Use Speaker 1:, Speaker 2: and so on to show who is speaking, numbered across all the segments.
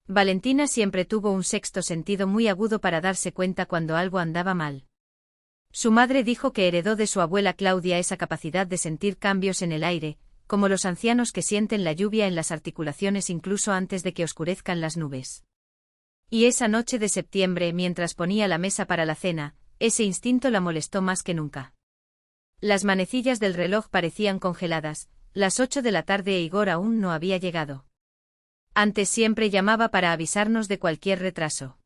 Speaker 1: Valentina siempre tuvo un sexto sentido muy agudo para darse cuenta cuando algo andaba mal. Su madre dijo que heredó de su abuela Claudia esa capacidad de sentir cambios en el aire, como los ancianos que sienten la lluvia en las articulaciones incluso antes de que oscurezcan las nubes. Y esa noche de septiembre, mientras ponía la mesa para la cena, ese instinto la molestó más que nunca. Las manecillas del reloj parecían congeladas, las 8 de la tarde e Igor aún no había llegado. Antes siempre llamaba para avisarnos de cualquier retraso.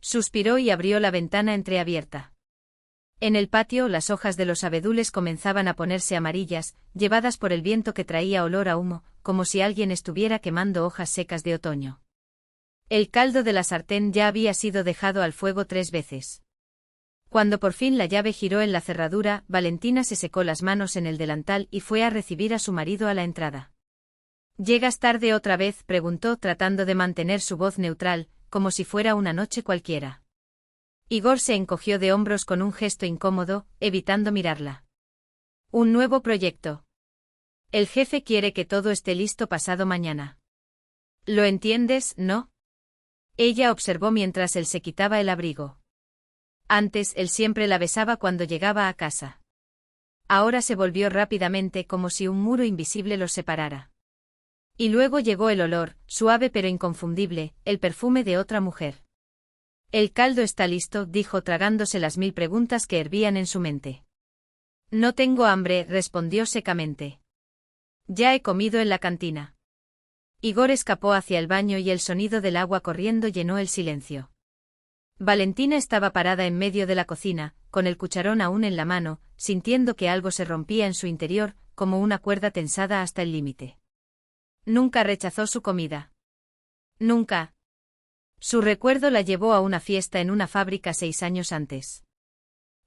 Speaker 1: Suspiró y abrió la ventana entreabierta. En el patio las hojas de los abedules comenzaban a ponerse amarillas, llevadas por el viento que traía olor a humo, como si alguien estuviera quemando hojas secas de otoño. El caldo de la sartén ya había sido dejado al fuego 3 veces. Cuando por fin la llave giró en la cerradura, Valentina se secó las manos en el delantal y fue a recibir a su marido a la entrada. —¿Llegas tarde otra vez? —preguntó tratando de mantener su voz neutral, como si fuera una noche cualquiera. Igor se encogió de hombros con un gesto incómodo, evitando mirarla. —Un nuevo proyecto. El jefe quiere que todo esté listo pasado mañana. ¿Lo entiendes, no? Ella observó mientras él se quitaba el abrigo. Antes él siempre la besaba cuando llegaba a casa. Ahora se volvió rápidamente como si un muro invisible los separara. Y luego llegó el olor, suave pero inconfundible, el perfume de otra mujer. —El caldo está listo —dijo tragándose las 1000 preguntas que hervían en su mente. —No tengo hambre —respondió secamente. —Ya he comido en la cantina. Igor escapó hacia el baño y el sonido del agua corriendo llenó el silencio. Valentina estaba parada en medio de la cocina, con el cucharón aún en la mano, sintiendo que algo se rompía en su interior, como una cuerda tensada hasta el límite. Nunca rechazó su comida. Nunca. Su recuerdo la llevó a una fiesta en una fábrica 6 años antes.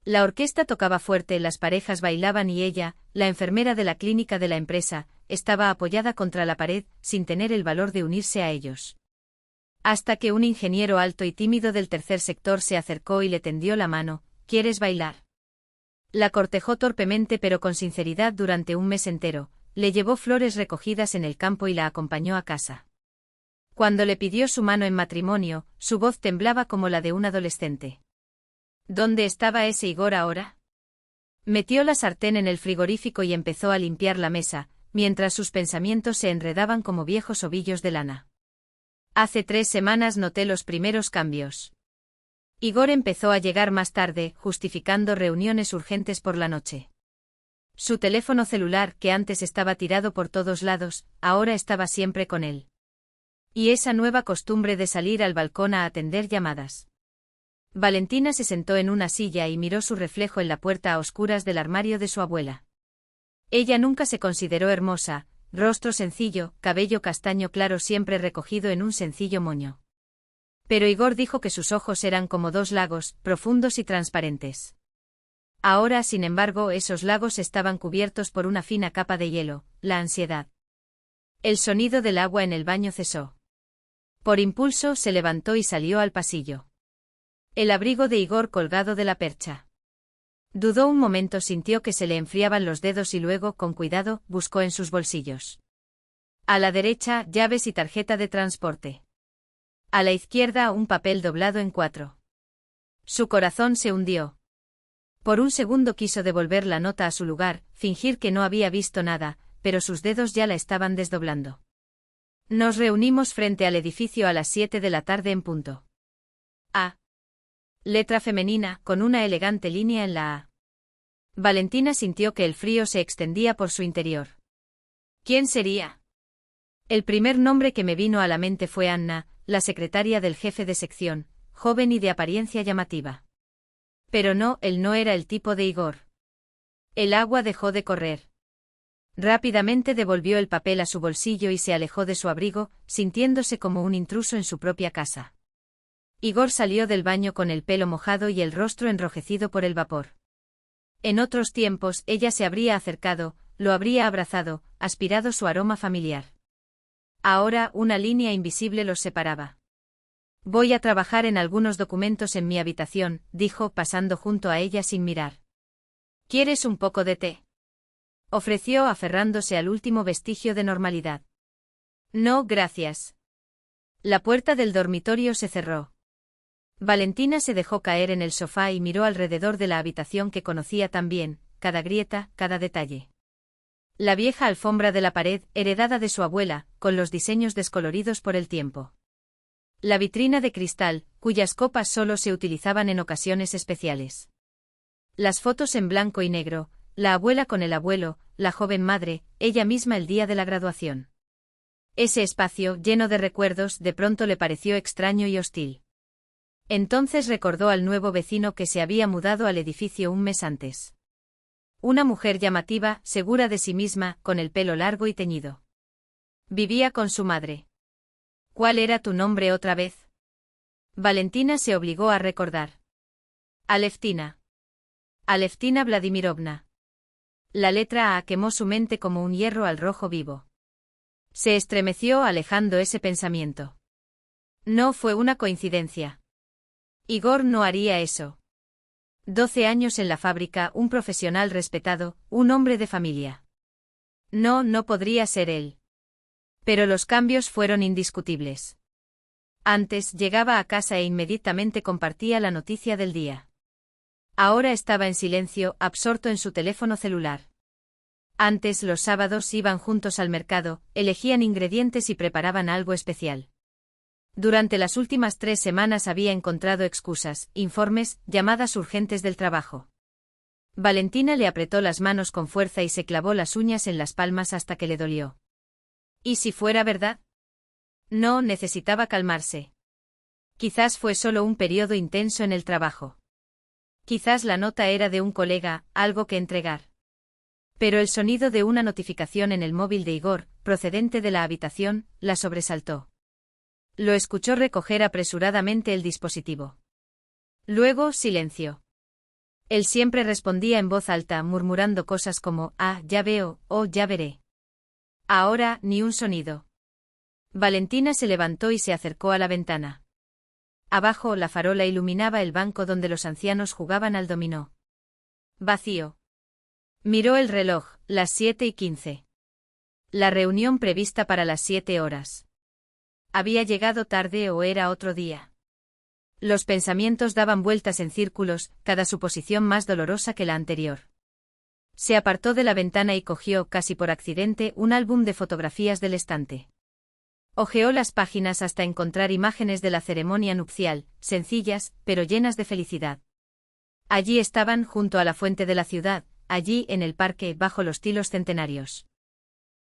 Speaker 1: La orquesta tocaba fuerte, las parejas bailaban y ella, la enfermera de la clínica de la empresa, estaba apoyada contra la pared, sin tener el valor de unirse a ellos. Hasta que un ingeniero alto y tímido del tercer sector se acercó y le tendió la mano. —¿Quieres bailar? La cortejó torpemente pero con sinceridad durante un mes entero, le llevó flores recogidas en el campo y la acompañó a casa. Cuando le pidió su mano en matrimonio, su voz temblaba como la de un adolescente. ¿Dónde estaba ese Igor ahora? Metió la sartén en el frigorífico y empezó a limpiar la mesa, mientras sus pensamientos se enredaban como viejos ovillos de lana. Hace 3 semanas noté los primeros cambios. Igor empezó a llegar más tarde, justificando reuniones urgentes por la noche. Su teléfono celular, que antes estaba tirado por todos lados, ahora estaba siempre con él. Y esa nueva costumbre de salir al balcón a atender llamadas. Valentina se sentó en una silla y miró su reflejo en la puerta a oscuras del armario de su abuela. Ella nunca se consideró hermosa, rostro sencillo, cabello castaño claro siempre recogido en un sencillo moño. Pero Igor dijo que sus ojos eran como 2 lagos, profundos y transparentes. Ahora, sin embargo, esos lagos estaban cubiertos por una fina capa de hielo, la ansiedad. El sonido del agua en el baño cesó. Por impulso se levantó y salió al pasillo. El abrigo de Igor colgado de la percha. Dudó un momento, sintió que se le enfriaban los dedos y luego, con cuidado, buscó en sus bolsillos. A la derecha, llaves y tarjeta de transporte. A la izquierda, un papel doblado en 4. Su corazón se hundió. Por un segundo quiso devolver la nota a su lugar, fingir que no había visto nada, pero sus dedos ya la estaban desdoblando. Nos reunimos frente al edificio a las 7 de la tarde en punto. A. Letra femenina, con una elegante línea en la A. Valentina sintió que el frío se extendía por su interior. ¿Quién sería? El primer nombre que me vino a la mente fue Anna, la secretaria del jefe de sección, joven y de apariencia llamativa. Pero no, él no era el tipo de Igor. El agua dejó de correr. Rápidamente devolvió el papel a su bolsillo y se alejó de su abrigo, sintiéndose como un intruso en su propia casa. Igor salió del baño con el pelo mojado y el rostro enrojecido por el vapor. En otros tiempos ella se habría acercado, lo habría abrazado, aspirado su aroma familiar. Ahora una línea invisible los separaba. Voy a trabajar en algunos documentos en mi habitación, dijo pasando junto a ella sin mirar. ¿Quieres un poco de té? Ofreció aferrándose al último vestigio de normalidad. No, gracias. La puerta del dormitorio se cerró. Valentina se dejó caer en el sofá y miró alrededor de la habitación que conocía tan bien, cada grieta, cada detalle. La vieja alfombra de la pared, heredada de su abuela, con los diseños descoloridos por el tiempo. La vitrina de cristal, cuyas copas solo se utilizaban en ocasiones especiales. Las fotos en blanco y negro, la abuela con el abuelo, la joven madre, ella misma el día de la graduación. Ese espacio, lleno de recuerdos, de pronto le pareció extraño y hostil. Entonces recordó al nuevo vecino que se había mudado al edificio un mes antes. Una mujer llamativa, segura de sí misma, con el pelo largo y teñido. Vivía con su madre. ¿Cuál era tu nombre otra vez? Valentina se obligó a recordar. Aleftina. Aleftina Vladimirovna. La letra A quemó su mente como un hierro al rojo vivo. Se estremeció alejando ese pensamiento. No fue una coincidencia. Igor no haría eso. 12 años en la fábrica, un profesional respetado, un hombre de familia. No, no podría ser él. Pero los cambios fueron indiscutibles. Antes llegaba a casa e inmediatamente compartía la noticia del día. Ahora estaba en silencio, absorto en su teléfono celular. Antes los sábados iban juntos al mercado, elegían ingredientes y preparaban algo especial. Durante las últimas 3 semanas había encontrado excusas, informes, llamadas urgentes del trabajo. Valentina le apretó las manos con fuerza y se clavó las uñas en las palmas hasta que le dolió. ¿Y si fuera verdad? No, necesitaba calmarse. Quizás fue solo un periodo intenso en el trabajo. Quizás la nota era de un colega, algo que entregar. Pero el sonido de una notificación en el móvil de Igor, procedente de la habitación, la sobresaltó. Lo escuchó recoger apresuradamente el dispositivo. Luego, silencio. Él siempre respondía en voz alta, murmurando cosas como, ah, ya veo, oh, ya veré. Ahora, ni un sonido. Valentina se levantó y se acercó a la ventana. Abajo, la farola iluminaba el banco donde los ancianos jugaban al dominó. Vacío. Miró el reloj, las 7:15. La reunión prevista para las 7 horas. ¿Había llegado tarde o era otro día? Los pensamientos daban vueltas en círculos, cada suposición más dolorosa que la anterior. Se apartó de la ventana y cogió, casi por accidente, un álbum de fotografías del estante. Hojeó las páginas hasta encontrar imágenes de la ceremonia nupcial, sencillas, pero llenas de felicidad. Allí estaban, junto a la fuente de la ciudad, allí, en el parque, bajo los tilos centenarios.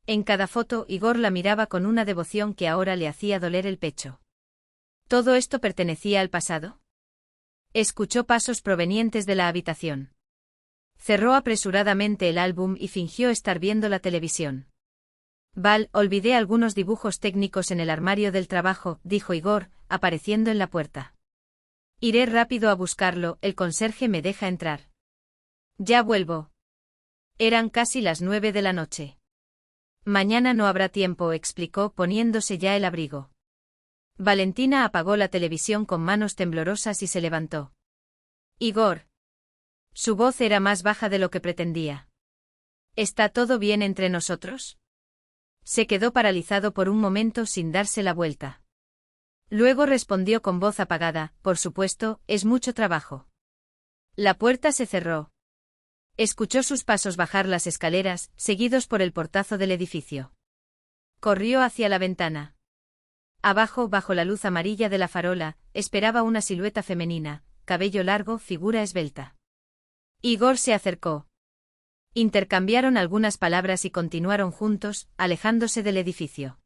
Speaker 1: En cada foto, Igor la miraba con una devoción que ahora le hacía doler el pecho. ¿Todo esto pertenecía al pasado? Escuchó pasos provenientes de la habitación. Cerró apresuradamente el álbum y fingió estar viendo la televisión. Olvidé algunos dibujos técnicos en el armario del trabajo, dijo Igor, apareciendo en la puerta. Iré rápido a buscarlo, el conserje me deja entrar. Ya vuelvo. Eran casi las 9 de la noche. Mañana no habrá tiempo, explicó, poniéndose ya el abrigo. Valentina apagó la televisión con manos temblorosas y se levantó. Igor. Su voz era más baja de lo que pretendía. ¿Está todo bien entre nosotros? Se quedó paralizado por un momento sin darse la vuelta. Luego respondió con voz apagada, por supuesto, es mucho trabajo. La puerta se cerró. Escuchó sus pasos bajar las escaleras, seguidos por el portazo del edificio. Corrió hacia la ventana. Abajo, bajo la luz amarilla de la farola, esperaba una silueta femenina, cabello largo, figura esbelta. Igor se acercó. Intercambiaron algunas palabras y continuaron juntos, alejándose del edificio.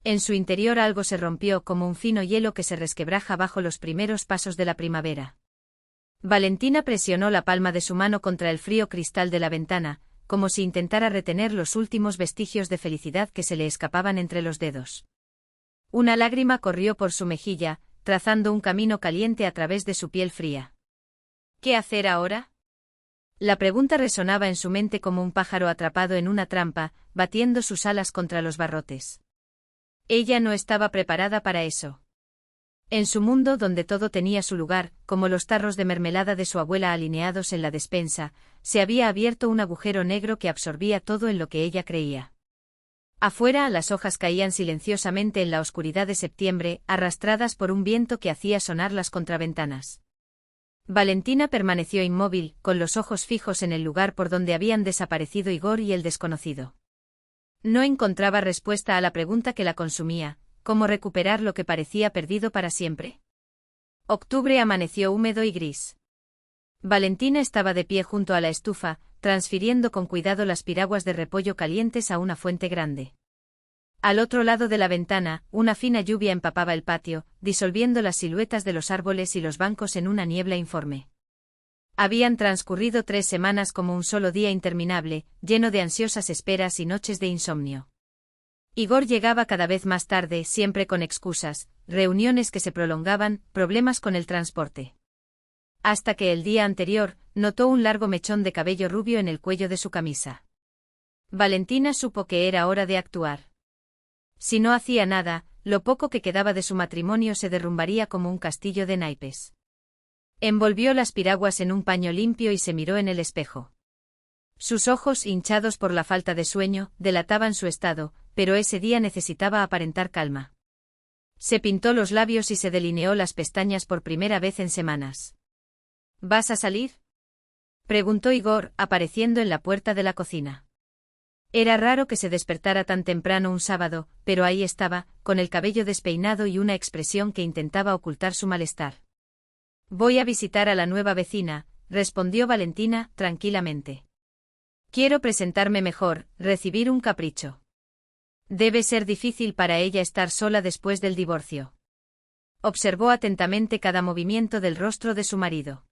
Speaker 1: En su interior algo se rompió como un fino hielo que se resquebraja bajo los primeros pasos de la primavera. Valentina presionó la palma de su mano contra el frío cristal de la ventana, como si intentara retener los últimos vestigios de felicidad que se le escapaban entre los dedos. Una lágrima corrió por su mejilla, trazando un camino caliente a través de su piel fría. ¿Qué hacer ahora? La pregunta resonaba en su mente como un pájaro atrapado en una trampa, batiendo sus alas contra los barrotes. Ella no estaba preparada para eso. En su mundo donde todo tenía su lugar, como los tarros de mermelada de su abuela alineados en la despensa, se había abierto un agujero negro que absorbía todo en lo que ella creía. Afuera, las hojas caían silenciosamente en la oscuridad de septiembre, arrastradas por un viento que hacía sonar las contraventanas. Valentina permaneció inmóvil, con los ojos fijos en el lugar por donde habían desaparecido Igor y el desconocido. No encontraba respuesta a la pregunta que la consumía: ¿cómo recuperar lo que parecía perdido para siempre? Octubre amaneció húmedo y gris. Valentina estaba de pie junto a la estufa, transfiriendo con cuidado las piraguas de repollo calientes a una fuente grande. Al otro lado de la ventana, una fina lluvia empapaba el patio, disolviendo las siluetas de los árboles y los bancos en una niebla informe. Habían transcurrido 3 semanas como un solo día interminable, lleno de ansiosas esperas y noches de insomnio. Igor llegaba cada vez más tarde, siempre con excusas, reuniones que se prolongaban, problemas con el transporte. Hasta que el día anterior, notó un largo mechón de cabello rubio en el cuello de su camisa. Valentina supo que era hora de actuar. Si no hacía nada, lo poco que quedaba de su matrimonio se derrumbaría como un castillo de naipes. Envolvió las piraguas en un paño limpio y se miró en el espejo. Sus ojos, hinchados por la falta de sueño, delataban su estado, pero ese día necesitaba aparentar calma. Se pintó los labios y se delineó las pestañas por primera vez en semanas. ¿Vas a salir?, preguntó Igor, apareciendo en la puerta de la cocina. Era raro que se despertara tan temprano un sábado, pero ahí estaba, con el cabello despeinado y una expresión que intentaba ocultar su malestar. Voy a visitar a la nueva vecina, respondió Valentina, tranquilamente. Quiero presentarme mejor, recibir un capricho. Debe ser difícil para ella estar sola después del divorcio. Observó atentamente cada movimiento del rostro de su marido.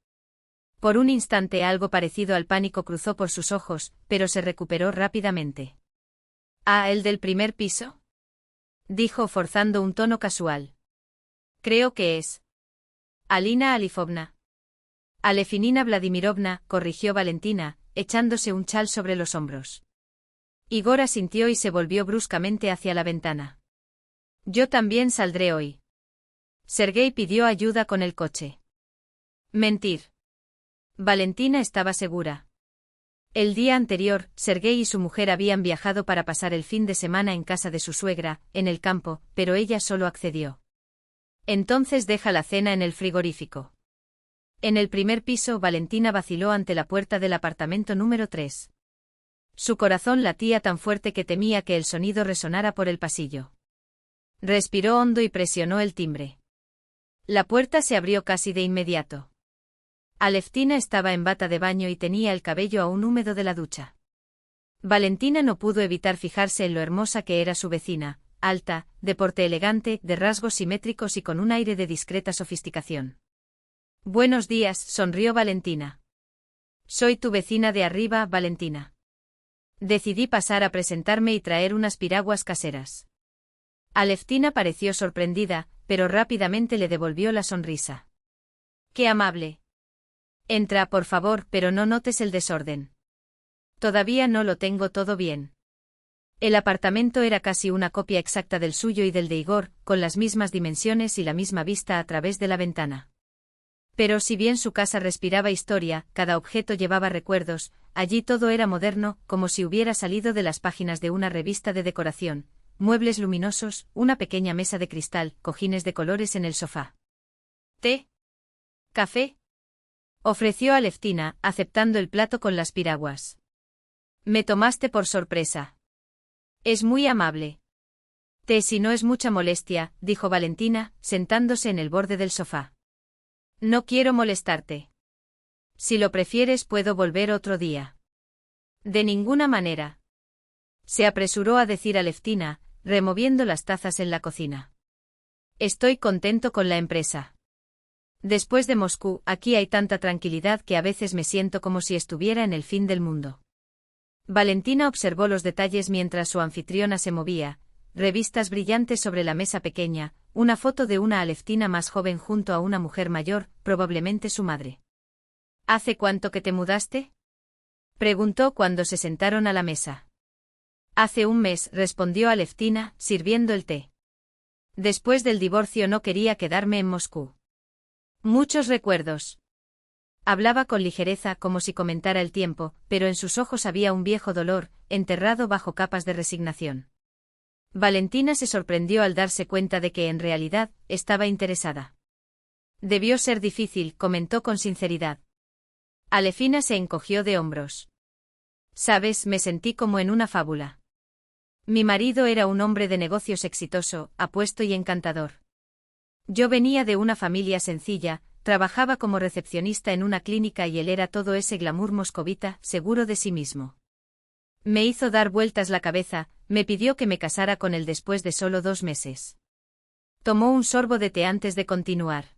Speaker 1: Por un instante algo parecido al pánico cruzó por sus ojos, pero se recuperó rápidamente. ¿Ah, el del primer piso?, dijo forzando un tono casual. Creo que es Alina Alifovna. Alefinina Vladimirovna, corrigió Valentina, echándose un chal sobre los hombros. Igor asintió y se volvió bruscamente hacia la ventana. Yo también saldré hoy. Sergei pidió ayuda con el coche. Mentir. Valentina estaba segura. El día anterior, Sergei y su mujer habían viajado para pasar el fin de semana en casa de su suegra, en el campo, pero ella solo accedió. Entonces deja la cena en el frigorífico. En el primer piso, Valentina vaciló ante la puerta del apartamento número 3. Su corazón latía tan fuerte que temía que el sonido resonara por el pasillo. Respiró hondo y presionó el timbre. La puerta se abrió casi de inmediato. Aleftina estaba en bata de baño y tenía el cabello aún húmedo de la ducha. Valentina no pudo evitar fijarse en lo hermosa que era su vecina, alta, de porte elegante, de rasgos simétricos y con un aire de discreta sofisticación. Buenos días, sonrió Valentina. Soy tu vecina de arriba, Valentina. Decidí pasar a presentarme y traer unas piraguas caseras. Aleftina pareció sorprendida, pero rápidamente le devolvió la sonrisa. ¡Qué amable! Entra, por favor, pero no notes el desorden. Todavía no lo tengo todo bien. El apartamento era casi una copia exacta del suyo y del de Igor, con las mismas dimensiones y la misma vista a través de la ventana. Pero si bien su casa respiraba historia, cada objeto llevaba recuerdos, allí todo era moderno, como si hubiera salido de las páginas de una revista de decoración: muebles luminosos, una pequeña mesa de cristal, cojines de colores en el sofá. ¿Té? ¿Café?, ofreció Aleftina, aceptando el plato con las piraguas. Me tomaste por sorpresa. Es muy amable. Té si no es mucha molestia, dijo Valentina, sentándose en el borde del sofá. No quiero molestarte. Si lo prefieres puedo volver otro día. De ninguna manera. Se apresuró a decir Aleftina, removiendo las tazas en la cocina. Estoy contento con la empresa. Después de Moscú, aquí hay tanta tranquilidad que a veces me siento como si estuviera en el fin del mundo. Valentina observó los detalles mientras su anfitriona se movía: revistas brillantes sobre la mesa pequeña, una foto de una Aleftina más joven junto a una mujer mayor, probablemente su madre. ¿Hace cuánto que te mudaste?, preguntó cuando se sentaron a la mesa. Hace un mes, respondió Aleftina, sirviendo el té. Después del divorcio no quería quedarme en Moscú. Muchos recuerdos. Hablaba con ligereza como si comentara el tiempo, pero en sus ojos había un viejo dolor, enterrado bajo capas de resignación. Valentina se sorprendió al darse cuenta de que en realidad estaba interesada. Debió ser difícil, comentó con sinceridad. Alefina se encogió de hombros. Sabes, me sentí como en una fábula. Mi marido era un hombre de negocios exitoso, apuesto y encantador. Yo venía de una familia sencilla, trabajaba como recepcionista en una clínica y él era todo ese glamour moscovita, seguro de sí mismo. Me hizo dar vueltas la cabeza, me pidió que me casara con él después de solo 2 meses. Tomó un sorbo de té antes de continuar.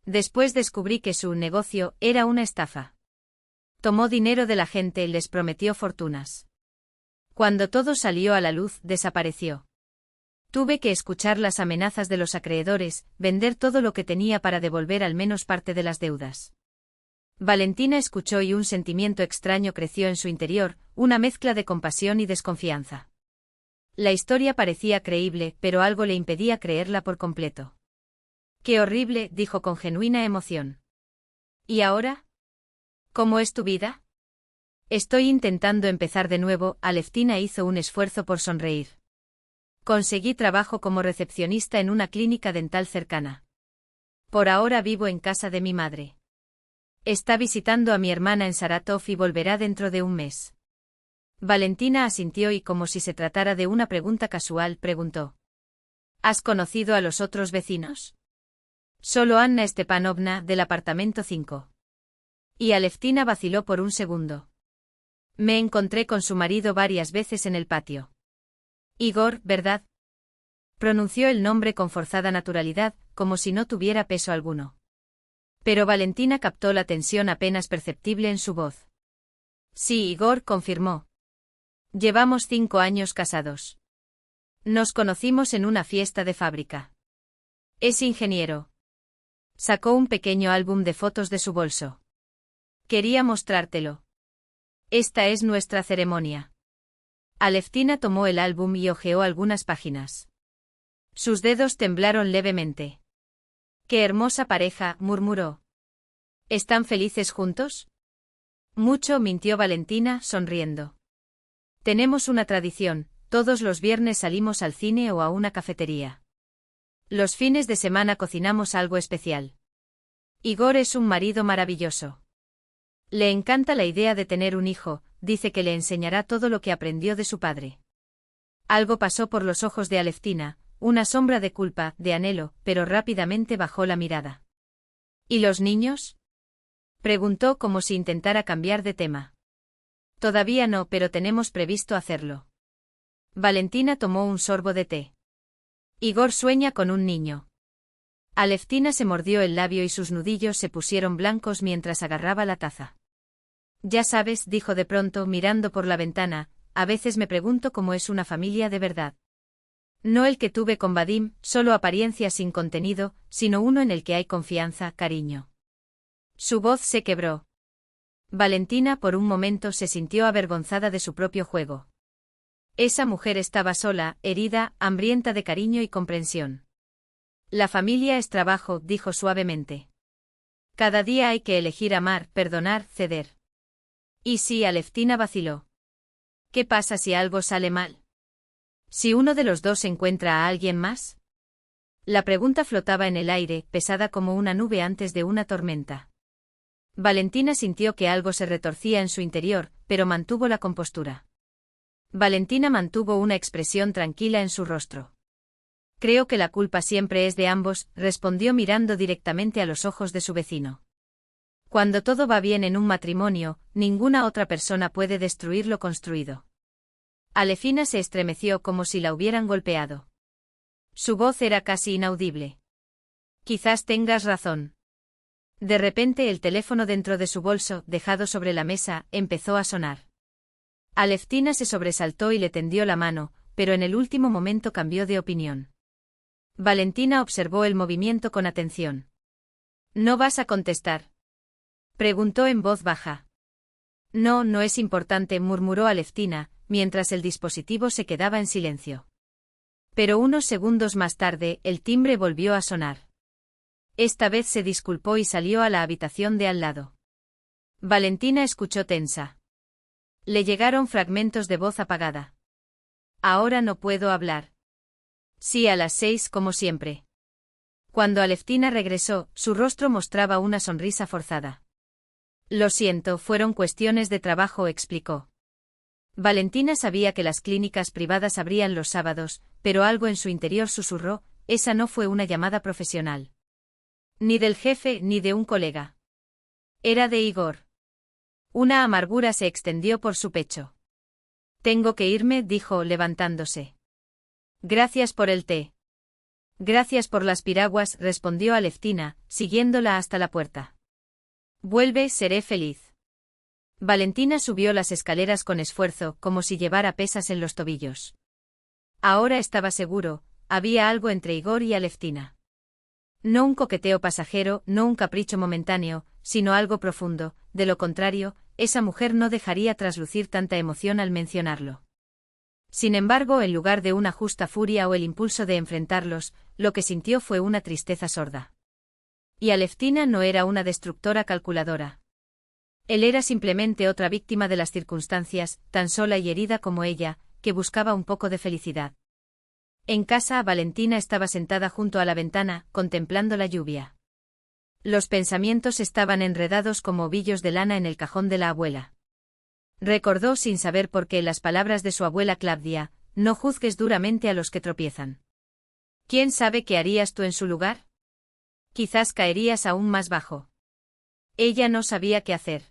Speaker 1: Después descubrí que su negocio era una estafa. Tomó dinero de la gente y les prometió fortunas. Cuando todo salió a la luz, desapareció. Tuve que escuchar las amenazas de los acreedores, vender todo lo que tenía para devolver al menos parte de las deudas. Valentina escuchó y un sentimiento extraño creció en su interior, una mezcla de compasión y desconfianza. La historia parecía creíble, pero algo le impedía creerla por completo. «Qué horrible», dijo con genuina emoción. «¿Y ahora? ¿Cómo es tu vida?» «Estoy intentando empezar de nuevo», Aleftina hizo un esfuerzo por sonreír. «Conseguí trabajo como recepcionista en una clínica dental cercana. Por ahora vivo en casa de mi madre. Está visitando a mi hermana en Saratov y volverá dentro de un mes». Valentina asintió y como si se tratara de una pregunta casual, preguntó. «¿Has conocido a los otros vecinos?» «Solo Anna Stepanovna, del apartamento 5. Y Aleftina vaciló por un segundo. «Me encontré con su marido varias veces en el patio». «Igor, ¿verdad?», pronunció el nombre con forzada naturalidad, como si no tuviera peso alguno. Pero Valentina captó la tensión apenas perceptible en su voz. «Sí, Igor», confirmó. «Llevamos 5 años casados. Nos conocimos en una fiesta de fábrica. Es ingeniero». Sacó un pequeño álbum de fotos de su bolso. «Quería mostrártelo. Esta es nuestra ceremonia». Aleftina tomó el álbum y hojeó algunas páginas. Sus dedos temblaron levemente. «Qué hermosa pareja», murmuró. «¿Están felices juntos?» «Mucho», mintió Valentina, sonriendo. «Tenemos una tradición, todos los viernes salimos al cine o a una cafetería. Los fines de semana cocinamos algo especial. Igor es un marido maravilloso. Le encanta la idea de tener un hijo, dice que le enseñará todo lo que aprendió de su padre». Algo pasó por los ojos de Aleftina, una sombra de culpa, de anhelo, pero rápidamente bajó la mirada. «¿Y los niños?», preguntó como si intentara cambiar de tema. «Todavía no, pero tenemos previsto hacerlo». Valentina tomó un sorbo de té. «Igor sueña con un niño». Aleftina se mordió el labio y sus nudillos se pusieron blancos mientras agarraba la taza. «Ya sabes», dijo de pronto mirando por la ventana, «a veces me pregunto cómo es una familia de verdad. No el que tuve con Vadim, solo apariencia sin contenido, sino uno en el que hay confianza, cariño». Su voz se quebró. Valentina por un momento se sintió avergonzada de su propio juego. Esa mujer estaba sola, herida, hambrienta de cariño y comprensión. «La familia es trabajo», dijo suavemente. «Cada día hay que elegir amar, perdonar, ceder». «¿Y si?», Aleftina vaciló. «¿Qué pasa si algo sale mal? ¿Si uno de los dos encuentra a alguien más?». La pregunta flotaba en el aire, pesada como una nube antes de una tormenta. Valentina sintió que algo se retorcía en su interior, pero mantuvo la compostura. Valentina mantuvo una expresión tranquila en su rostro. «Creo que la culpa siempre es de ambos», respondió mirando directamente a los ojos de su vecino. «Cuando todo va bien en un matrimonio, ninguna otra persona puede destruir lo construido». Alefina se estremeció como si la hubieran golpeado. Su voz era casi inaudible. «Quizás tengas razón». De repente el teléfono dentro de su bolso, dejado sobre la mesa, empezó a sonar. Aleftina se sobresaltó y le tendió la mano, pero en el último momento cambió de opinión. Valentina observó el movimiento con atención. «¿No vas a contestar?», preguntó en voz baja. «No, no es importante», murmuró Aleftina, mientras el dispositivo se quedaba en silencio. Pero unos segundos más tarde, el timbre volvió a sonar. Esta vez se disculpó y salió a la habitación de al lado. Valentina escuchó tensa. Le llegaron fragmentos de voz apagada. Ahora no puedo hablar. Sí, a las 6 como siempre. Cuando Aleftina regresó, su rostro mostraba una sonrisa forzada. Lo siento, fueron cuestiones de trabajo, explicó. Valentina sabía que las clínicas privadas abrían los sábados, pero algo en su interior susurró, esa no fue una llamada profesional. Ni del jefe ni de un colega. Era de Igor. Una amargura se extendió por su pecho. Tengo que irme, dijo, levantándose. Gracias por el té. Gracias por las piraguas, respondió Aleftina, siguiéndola hasta la puerta. Vuelve, seré feliz. Valentina subió las escaleras con esfuerzo, como si llevara pesas en los tobillos. Ahora estaba seguro, había algo entre Igor y Aleftina. No un coqueteo pasajero, no un capricho momentáneo, sino algo profundo, de lo contrario, esa mujer no dejaría traslucir tanta emoción al mencionarlo. Sin embargo, en lugar de una justa furia o el impulso de enfrentarlos, lo que sintió fue una tristeza sorda. Y Aleftina no era una destructora calculadora. Él era simplemente otra víctima de las circunstancias, tan sola y herida como ella, que buscaba un poco de felicidad. En casa, Valentina estaba sentada junto a la ventana, contemplando la lluvia. Los pensamientos estaban enredados como ovillos de lana en el cajón de la abuela. Recordó sin saber por qué las palabras de su abuela Claudia, no juzgues duramente a los que tropiezan. ¿Quién sabe qué harías tú en su lugar? Quizás caerías aún más bajo. Ella no sabía qué hacer.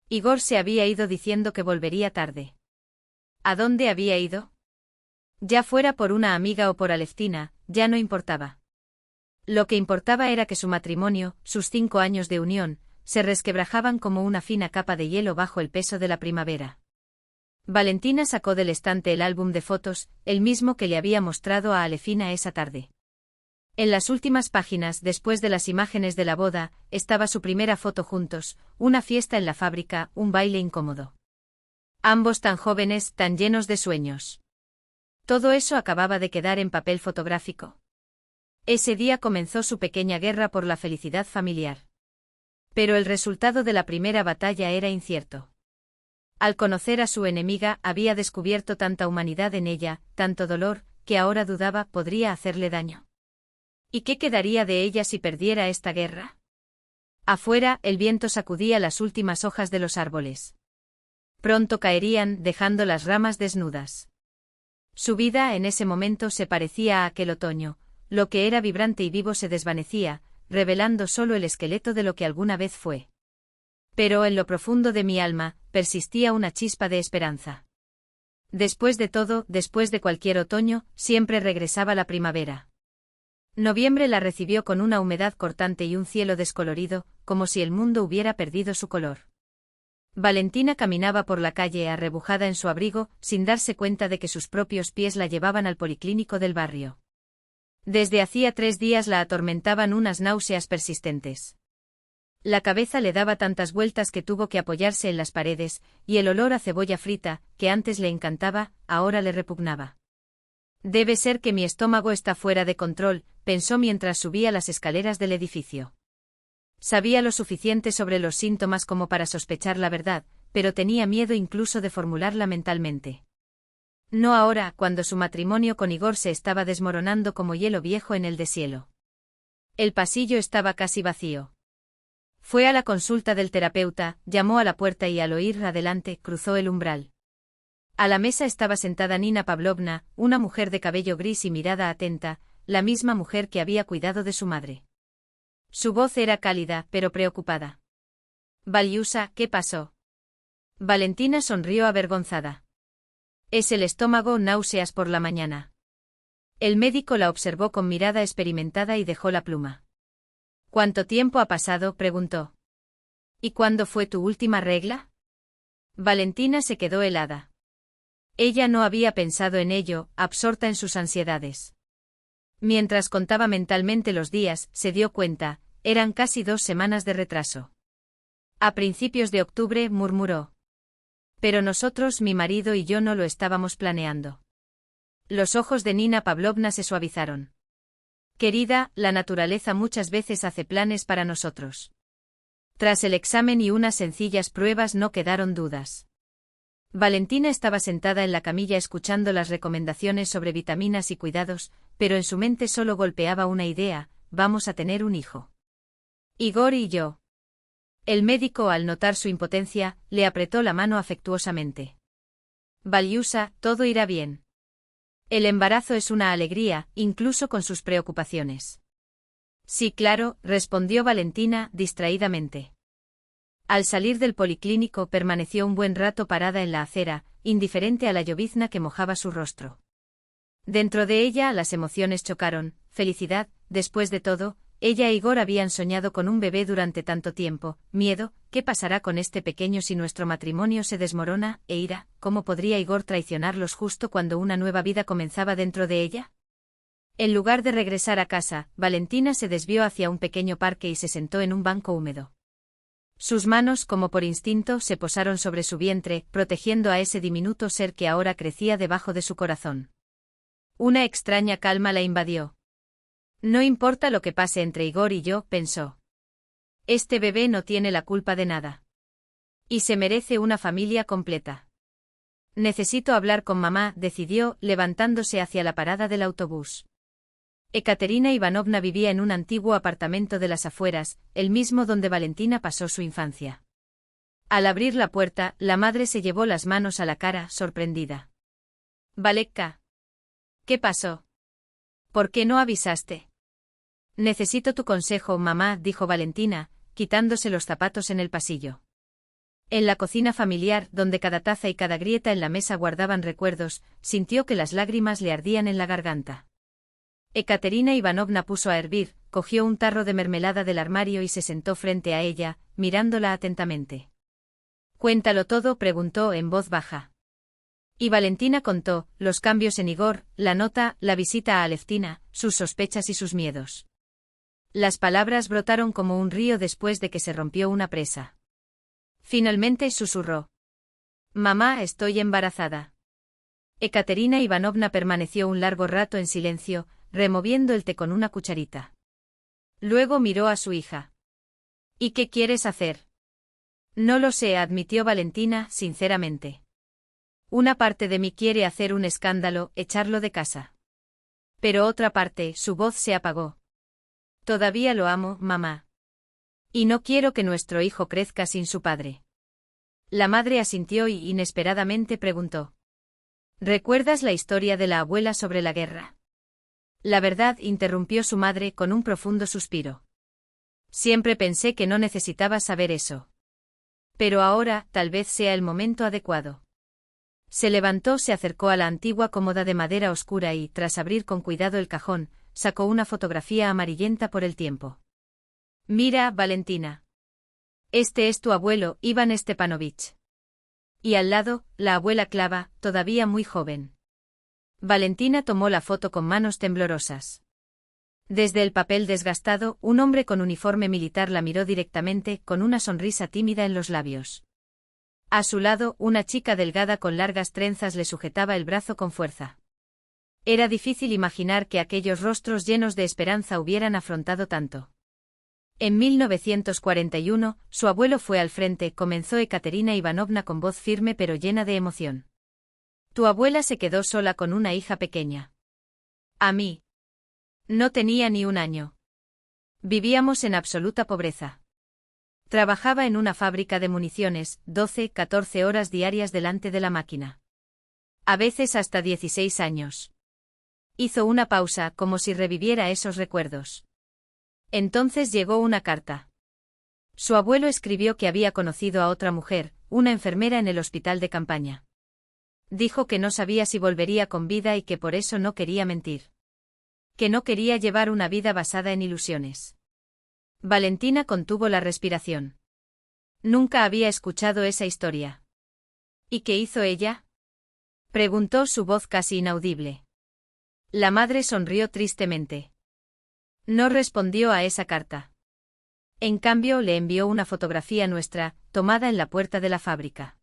Speaker 1: Igor se había ido diciendo que volvería tarde. ¿A dónde había ido? Ya fuera por una amiga o por Aleftina, ya no importaba. Lo que importaba era que su matrimonio, sus 5 años de unión, se resquebrajaban como una fina capa de hielo bajo el peso de la primavera. Valentina sacó del estante el álbum de fotos, el mismo que le había mostrado a Alefina esa tarde. En las últimas páginas, después de las imágenes de la boda, estaba su primera foto juntos, una fiesta en la fábrica, un baile incómodo. Ambos tan jóvenes, tan llenos de sueños. Todo eso acababa de quedar en papel fotográfico. Ese día comenzó su pequeña guerra por la felicidad familiar. Pero el resultado de la primera batalla era incierto. Al conocer a su enemiga, había descubierto tanta humanidad en ella, tanto dolor, que ahora dudaba podría hacerle daño. ¿Y qué quedaría de ella si perdiera esta guerra? Afuera, el viento sacudía las últimas hojas de los árboles. Pronto caerían, dejando las ramas desnudas. Su vida en ese momento se parecía a aquel otoño, lo que era vibrante y vivo se desvanecía, revelando solo el esqueleto de lo que alguna vez fue. Pero en lo profundo de mi alma, persistía una chispa de esperanza. Después de todo, después de cualquier otoño, siempre regresaba la primavera. Noviembre la recibió con una humedad cortante y un cielo descolorido, como si el mundo hubiera perdido su color. Valentina caminaba por la calle arrebujada en su abrigo, sin darse cuenta de que sus propios pies la llevaban al policlínico del barrio. Desde hacía 3 días la atormentaban unas náuseas persistentes. La cabeza le daba tantas vueltas que tuvo que apoyarse en las paredes, y el olor a cebolla frita, que antes le encantaba, ahora le repugnaba. Debe ser que mi estómago está fuera de control, pensó mientras subía las escaleras del edificio. Sabía lo suficiente sobre los síntomas como para sospechar la verdad, pero tenía miedo incluso de formularla mentalmente. No ahora, cuando su matrimonio con Igor se estaba desmoronando como hielo viejo en el deshielo. El pasillo estaba casi vacío. Fue a la consulta del terapeuta, llamó a la puerta y al oír adelante, cruzó el umbral. A la mesa estaba sentada Nina Pavlovna, una mujer de cabello gris y mirada atenta, la misma mujer que había cuidado de su madre. Su voz era cálida, pero preocupada. Valiusa, ¿qué pasó? Valentina sonrió avergonzada. Es el estómago, náuseas por la mañana. El médico la observó con mirada experimentada y dejó la pluma. ¿Cuánto tiempo ha pasado?, preguntó. ¿Y cuándo fue tu última regla? Valentina se quedó helada. Ella no había pensado en ello, absorta en sus ansiedades. Mientras contaba mentalmente los días, se dio cuenta, eran casi 2 semanas de retraso. A principios de octubre, murmuró. Pero nosotros, mi marido y yo, no lo estábamos planeando. Los ojos de Nina Pavlovna se suavizaron. Querida, la naturaleza muchas veces hace planes para nosotros. Tras el examen y unas sencillas pruebas no quedaron dudas. Valentina estaba sentada en la camilla escuchando las recomendaciones sobre vitaminas y cuidados, pero en su mente solo golpeaba una idea: vamos a tener un hijo. Igor y yo. El médico, al notar su impotencia, le apretó la mano afectuosamente. Valiusa, todo irá bien. El embarazo es una alegría, incluso con sus preocupaciones. Sí, claro, respondió Valentina, distraídamente. Al salir del policlínico permaneció un buen rato parada en la acera, indiferente a la llovizna que mojaba su rostro. Dentro de ella las emociones chocaron: felicidad, después de todo, ella e Igor habían soñado con un bebé durante tanto tiempo; miedo, ¿qué pasará con este pequeño si nuestro matrimonio se desmorona? E ira, ¿cómo podría Igor traicionarlos justo cuando una nueva vida comenzaba dentro de ella? En lugar de regresar a casa, Valentina se desvió hacia un pequeño parque y se sentó en un banco húmedo. Sus manos, como por instinto, se posaron sobre su vientre, protegiendo a ese diminuto ser que ahora crecía debajo de su corazón. Una extraña calma la invadió. No importa lo que pase entre Igor y yo, pensó. Este bebé no tiene la culpa de nada. Y se merece una familia completa. Necesito hablar con mamá, decidió, levantándose hacia la parada del autobús. Ekaterina Ivanovna vivía en un antiguo apartamento de las afueras, el mismo donde Valentina pasó su infancia. Al abrir la puerta, la madre se llevó las manos a la cara, sorprendida. Valekka. ¿Qué pasó? ¿Por qué no avisaste? Necesito tu consejo, mamá, dijo Valentina, quitándose los zapatos en el pasillo. En la cocina familiar, donde cada taza y cada grieta en la mesa guardaban recuerdos, sintió que las lágrimas le ardían en la garganta. Ekaterina Ivanovna puso a hervir, cogió un tarro de mermelada del armario y se sentó frente a ella, mirándola atentamente. «Cuéntalo todo», preguntó en voz baja. Y Valentina contó: los cambios en Igor, la nota, la visita a Aleftina, sus sospechas y sus miedos. Las palabras brotaron como un río después de que se rompió una presa. Finalmente susurró: «Mamá, estoy embarazada». Ekaterina Ivanovna permaneció un largo rato en silencio, removiendo el té con una cucharita. Luego miró a su hija. «¿Y qué quieres hacer?» «No lo sé», admitió Valentina, sinceramente. «Una parte de mí quiere hacer un escándalo, echarlo de casa. Pero otra parte», su voz se apagó. «Todavía lo amo, mamá. Y no quiero que nuestro hijo crezca sin su padre». La madre asintió y inesperadamente preguntó: «¿Recuerdas la historia de la abuela sobre la guerra?» «La verdad», interrumpió su madre con un profundo suspiro. «Siempre pensé que no necesitabas saber eso. Pero ahora, tal vez sea el momento adecuado». Se levantó, se acercó a la antigua cómoda de madera oscura y, tras abrir con cuidado el cajón, sacó una fotografía amarillenta por el tiempo. «Mira, Valentina. Este es tu abuelo, Iván Stepanovich. Y al lado, la abuela Clava, todavía muy joven». Valentina tomó la foto con manos temblorosas. Desde el papel desgastado, un hombre con uniforme militar la miró directamente, con una sonrisa tímida en los labios. A su lado, una chica delgada con largas trenzas le sujetaba el brazo con fuerza. Era difícil imaginar que aquellos rostros llenos de esperanza hubieran afrontado tanto. En 1941, su abuelo fue al frente, comenzó Ekaterina Ivanovna con voz firme pero llena de emoción. Tu abuela se quedó sola con una hija pequeña. A mí. No tenía ni un año. Vivíamos en absoluta pobreza. Trabajaba en una fábrica de municiones, 12, 14 horas diarias delante de la máquina. A veces hasta 16 años. Hizo una pausa, como si reviviera esos recuerdos. Entonces llegó una carta. Su abuelo escribió que había conocido a otra mujer, una enfermera en el hospital de campaña. Dijo que no sabía si volvería con vida y que por eso no quería mentir. Que no quería llevar una vida basada en ilusiones. Valentina contuvo la respiración. Nunca había escuchado esa historia. ¿Y qué hizo ella?, preguntó, su voz casi inaudible. La madre sonrió tristemente. No respondió a esa carta. En cambio, le envió una fotografía nuestra, tomada en la puerta de la fábrica.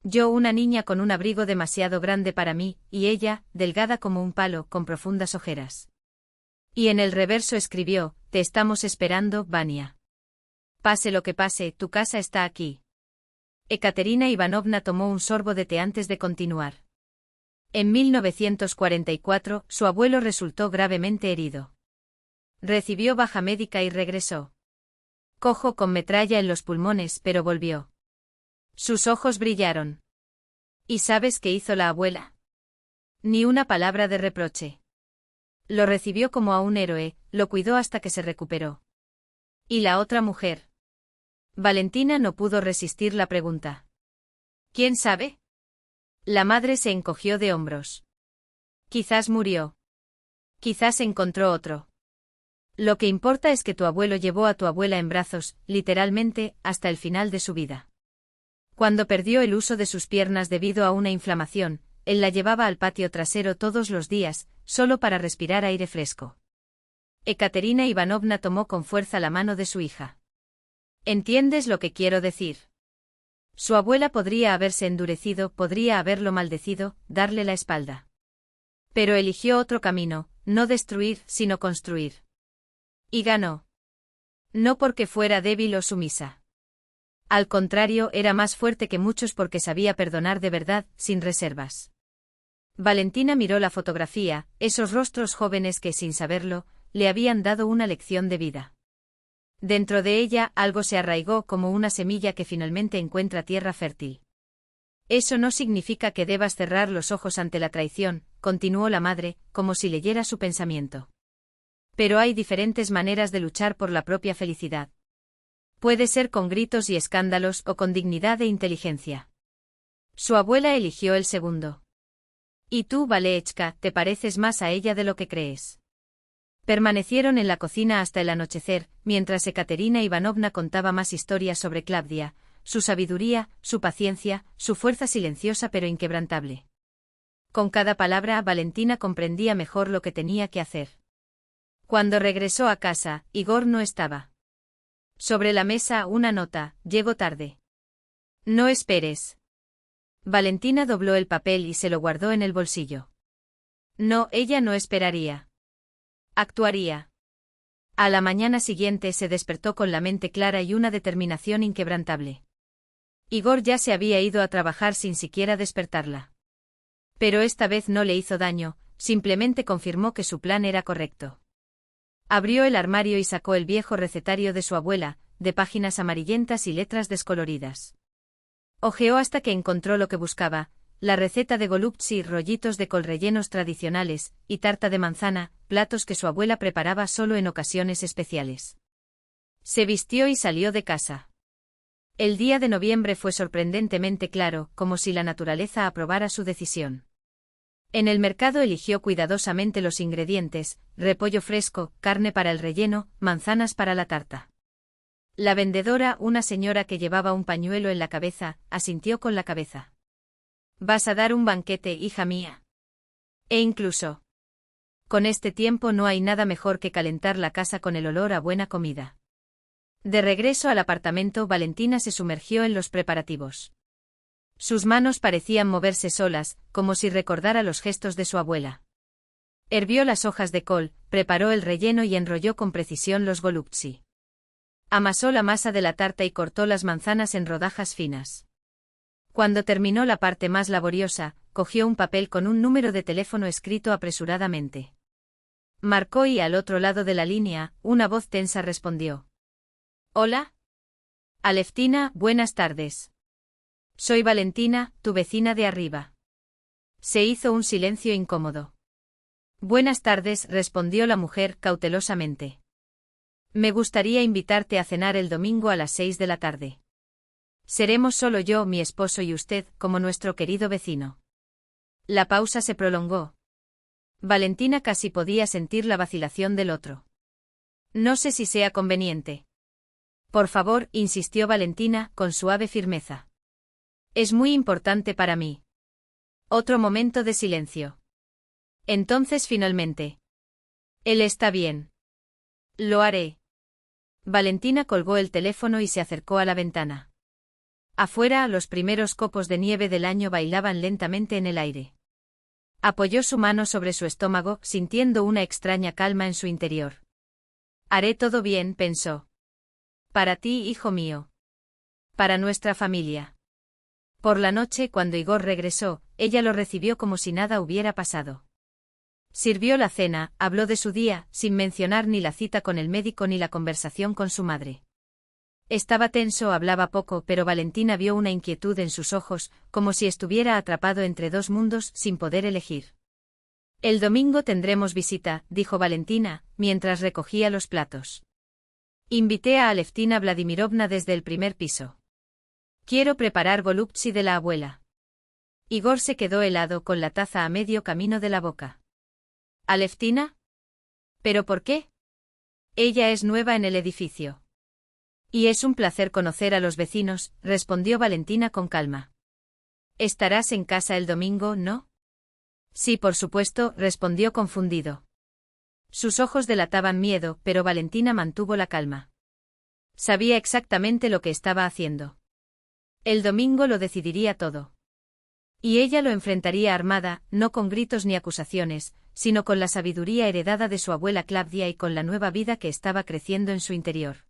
Speaker 1: Yo, una niña con un abrigo demasiado grande para mí, y ella, delgada como un palo, con profundas ojeras. Y en el reverso escribió: te estamos esperando, Vania. Pase lo que pase, tu casa está aquí. Ekaterina Ivanovna tomó un sorbo de té antes de continuar. En 1944, su abuelo resultó gravemente herido. Recibió baja médica y regresó. Cojo con metralla en los pulmones, pero volvió. Sus ojos brillaron. ¿Y sabes qué hizo la abuela? Ni una palabra de reproche. Lo recibió como a un héroe, lo cuidó hasta que se recuperó. ¿Y la otra mujer? Valentina no pudo resistir la pregunta. ¿Quién sabe? La madre se encogió de hombros. Quizás murió. Quizás encontró otro. Lo que importa es que tu abuelo llevó a tu abuela en brazos, literalmente, hasta el final de su vida. Cuando perdió el uso de sus piernas debido a una inflamación, él la llevaba al patio trasero todos los días, solo para respirar aire fresco. Ekaterina Ivanovna tomó con fuerza la mano de su hija. ¿Entiendes lo que quiero decir? Su abuela podría haberse endurecido, podría haberlo maldecido, darle la espalda. Pero eligió otro camino, no destruir, sino construir. Y ganó. No porque fuera débil o sumisa. Al contrario, era más fuerte que muchos porque sabía perdonar de verdad, sin reservas. Valentina miró la fotografía, esos rostros jóvenes que, sin saberlo, le habían dado una lección de vida. Dentro de ella algo se arraigó como una semilla que finalmente encuentra tierra fértil. Eso no significa que debas cerrar los ojos ante la traición, continuó la madre, como si leyera su pensamiento. Pero hay diferentes maneras de luchar por la propia felicidad. Puede ser con gritos y escándalos o con dignidad e inteligencia. Su abuela eligió el segundo. Y tú, Valechka, te pareces más a ella de lo que crees. Permanecieron en la cocina hasta el anochecer, mientras Ekaterina Ivanovna contaba más historias sobre Klavdia, su sabiduría, su paciencia, su fuerza silenciosa pero inquebrantable. Con cada palabra, Valentina comprendía mejor lo que tenía que hacer. Cuando regresó a casa, Igor no estaba. Sobre la mesa una nota: llego tarde. No esperes. Valentina dobló el papel y se lo guardó en el bolsillo. No, ella no esperaría. Actuaría. A la mañana siguiente se despertó con la mente clara y una determinación inquebrantable. Igor ya se había ido a trabajar sin siquiera despertarla. Pero esta vez no le hizo daño, simplemente confirmó que su plan era correcto. Abrió el armario y sacó el viejo recetario de su abuela, de páginas amarillentas y letras descoloridas. Hojeó hasta que encontró lo que buscaba: la receta de golubtsi, rollitos de col rellenos tradicionales, y tarta de manzana, platos que su abuela preparaba solo en ocasiones especiales. Se vistió y salió de casa. El día de noviembre fue sorprendentemente claro, como si la naturaleza aprobara su decisión. En el mercado eligió cuidadosamente los ingredientes: repollo fresco, carne para el relleno, manzanas para la tarta. La vendedora, una señora que llevaba un pañuelo en la cabeza, asintió con la cabeza. «Vas a dar un banquete, hija mía. E incluso. Con este tiempo no hay nada mejor que calentar la casa con el olor a buena comida». De regreso al apartamento, Valentina se sumergió en los preparativos. Sus manos parecían moverse solas, como si recordara los gestos de su abuela. Hervió las hojas de col, preparó el relleno y enrolló con precisión los golubtsi. Amasó la masa de la tarta y cortó las manzanas en rodajas finas. Cuando terminó la parte más laboriosa, cogió un papel con un número de teléfono escrito apresuradamente. Marcó y al otro lado de la línea, una voz tensa respondió. «Hola. Aleftina, buenas tardes. Soy Valentina, tu vecina de arriba». Se hizo un silencio incómodo. «Buenas tardes», respondió la mujer cautelosamente. «Me gustaría invitarte a cenar el domingo a las 6 de la tarde. Seremos solo yo, mi esposo y usted, como nuestro querido vecino». La pausa se prolongó. Valentina casi podía sentir la vacilación del otro. «No sé si sea conveniente». «Por favor», insistió Valentina, con suave firmeza. «Es muy importante para mí». Otro momento de silencio. Entonces finalmente. «Él está bien. Lo haré». Valentina colgó el teléfono y se acercó a la ventana. Afuera, los primeros copos de nieve del año bailaban lentamente en el aire. Apoyó su mano sobre su estómago, sintiendo una extraña calma en su interior. «Haré todo bien», pensó. «Para ti, hijo mío. Para nuestra familia». Por la noche, cuando Igor regresó, ella lo recibió como si nada hubiera pasado. Sirvió la cena, habló de su día, sin mencionar ni la cita con el médico ni la conversación con su madre. Estaba tenso, hablaba poco, pero Valentina vio una inquietud en sus ojos, como si estuviera atrapado entre dos mundos, sin poder elegir. El domingo tendremos visita, dijo Valentina, mientras recogía los platos. Invité a Aleftina Vladimirovna desde el primer piso. Quiero preparar golubtsi de la abuela. Igor se quedó helado con la taza a medio camino de la boca. ¿Aleftina? ¿Pero por qué? Ella es nueva en el edificio. Y es un placer conocer a los vecinos, respondió Valentina con calma. ¿Estarás en casa el domingo, no? Sí, por supuesto, respondió confundido. Sus ojos delataban miedo, pero Valentina mantuvo la calma. Sabía exactamente lo que estaba haciendo. El domingo lo decidiría todo. Y ella lo enfrentaría armada, no con gritos ni acusaciones, sino con la sabiduría heredada de su abuela Claudia y con la nueva vida que estaba creciendo en su interior.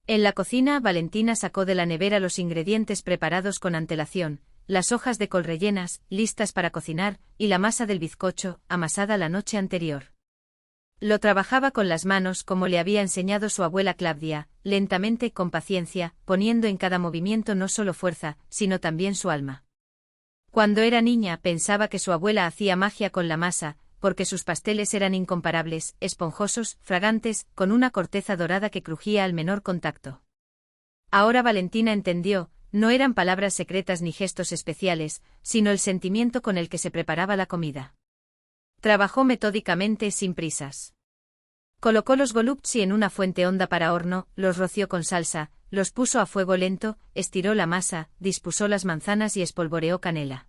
Speaker 1: En la cocina, Valentina sacó de la nevera los ingredientes preparados con antelación, las hojas de col rellenas, listas para cocinar, y la masa del bizcocho, amasada la noche anterior. Lo trabajaba con las manos como le había enseñado su abuela Claudia, lentamente, con paciencia, poniendo en cada movimiento no solo fuerza, sino también su alma. Cuando era niña pensaba que su abuela hacía magia con la masa, porque sus pasteles eran incomparables, esponjosos, fragantes, con una corteza dorada que crujía al menor contacto. Ahora Valentina entendió, no eran palabras secretas ni gestos especiales, sino el sentimiento con el que se preparaba la comida. Trabajó metódicamente, sin prisas. Colocó los golubtsi en una fuente honda para horno, los roció con salsa, los puso a fuego lento, estiró la masa, dispuso las manzanas y espolvoreó canela.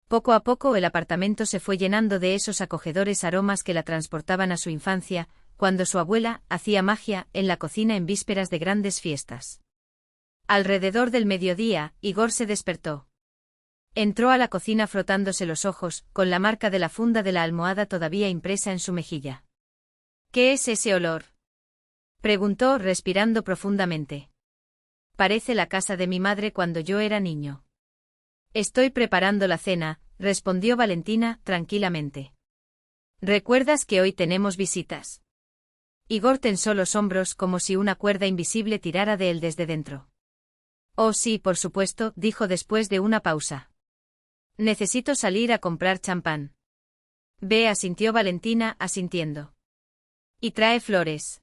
Speaker 1: Poco a poco el apartamento se fue llenando de esos acogedores aromas que la transportaban a su infancia, cuando su abuela hacía magia en la cocina en vísperas de grandes fiestas. Alrededor del mediodía, Igor se despertó. Entró a la cocina frotándose los ojos, con la marca de la funda de la almohada todavía impresa en su mejilla. ¿Qué es ese olor?, preguntó, respirando profundamente. Parece la casa de mi madre cuando yo era niño. Estoy preparando la cena, respondió Valentina, tranquilamente. ¿Recuerdas que hoy tenemos visitas? Igor tensó los hombros como si una cuerda invisible tirara de él desde dentro. Oh sí, por supuesto, dijo después de una pausa. Necesito salir a comprar champán. Ve, asintió Valentina, asintiendo. Y trae flores.